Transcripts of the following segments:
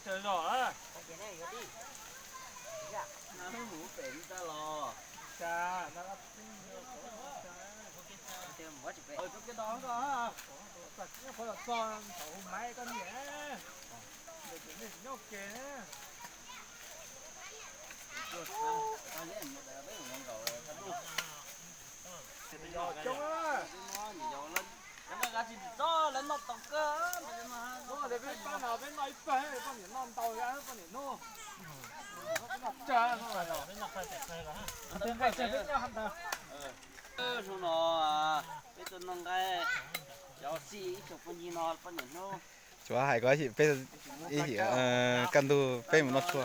Trời rõ nó ngủ phèn ta lò cha nó tiêu một chút ở chỗ cái đó đó thật nó phải là con thầu máy con nhẹ để chuyển đến nó kề ta lấy một cái mấy con gầu thật luôn chung á nó nhiều lên nó ra thì to lên nó tông cơ nó để bên ban nào bên này phải con nhện non tàu ra con nhện nô nó nọc cha nó là nó nọc phải tẹt này cả ha tên cái chơi với nhau hẳn ta số nó cái tên nó cái giáo sĩ chụp con gì nó con nhện nó chúa hay có chị bây giờ ý chị căn tu bây một nó chua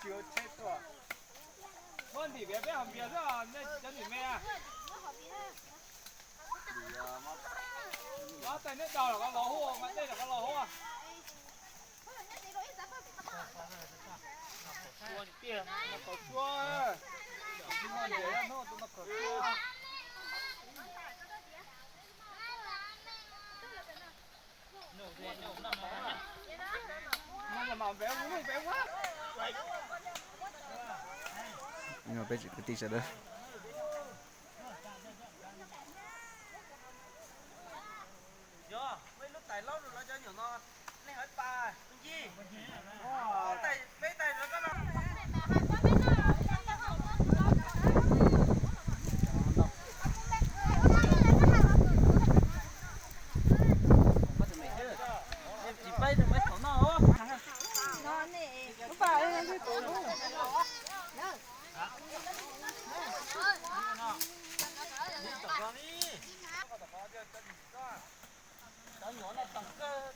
chưa chết rồi con thì bé bé hầm bia đó nên chân thì mẹ đó tay nước đầu là con lò hô mà đây là con lò hô à chua thì kia nó có chua nhưng mà để nó có chua nó mà béo quá nhưng mà bây giờ cái tí sẽ đỡ Yo, mấy lúc tài lâu rồi nó cho nhiều non. Này hết bà, con gì? Tài, mấy tài nó có nó. Có tụi mày chứ? Em chỉ bay được mấy khẩu nó. Nó này, nó phải lên cái tủ luôn. Đó nhỏ nó tầm cơ.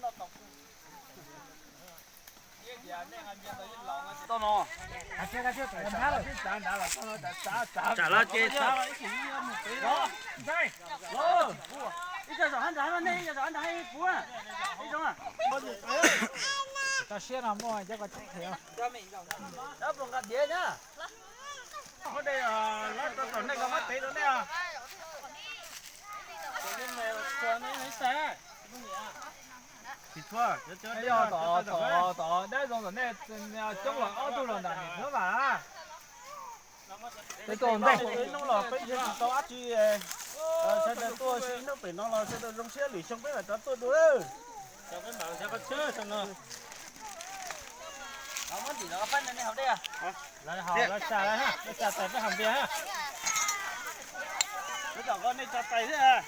Nó tầm. To nó. Trả lời chết sao? Đó. Đây. Đó. Đi cho giỏi ăn nó đi, cho giỏi ăn hay phú à. Đi trong à. ta xe nào mua chắc có chắc thiệt Đó bằng cả đĩa nhá. ở đây là nó còn đây có mắt tí nữa nè Nhưng mà cho nó lấy xe. thì thua bây giờ tỏ đây rồi này trong là ô tô lần này nữa mà cái tồn đây Nó là cái gì tao áp chi xe này tôi xin nó phải nó là xe tôi trong xe lì xong biết là tôi đuổi. cho cái bảo cho có chơi xong rồi Không có gì nó phân này học đây à? lại họ lại xả lại ha lại xả tại cái hầm bia ha Cái thằng con này chặt tay thế à?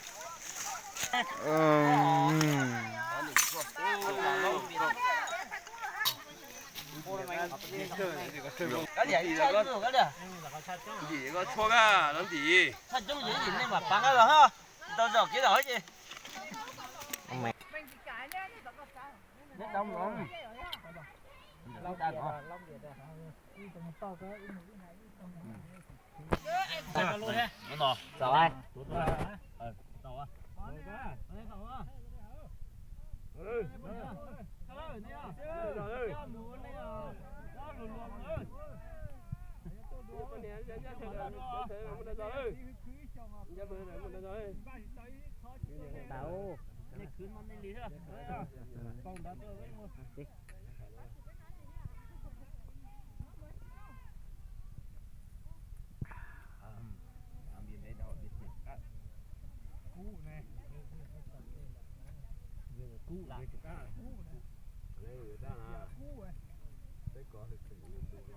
Cái gì chơi luôn cái gì? gì có chua à làm gì Thật trong gì gì nên mà bằng cái rồi ha? Tao giờ cái đó chứ. Nó đông rồi. long Đông điện rồi. long điện Nó nọ. sao ai Tao à. tao Này cứ nó lên lý thôi. con đã cú này cú là cú này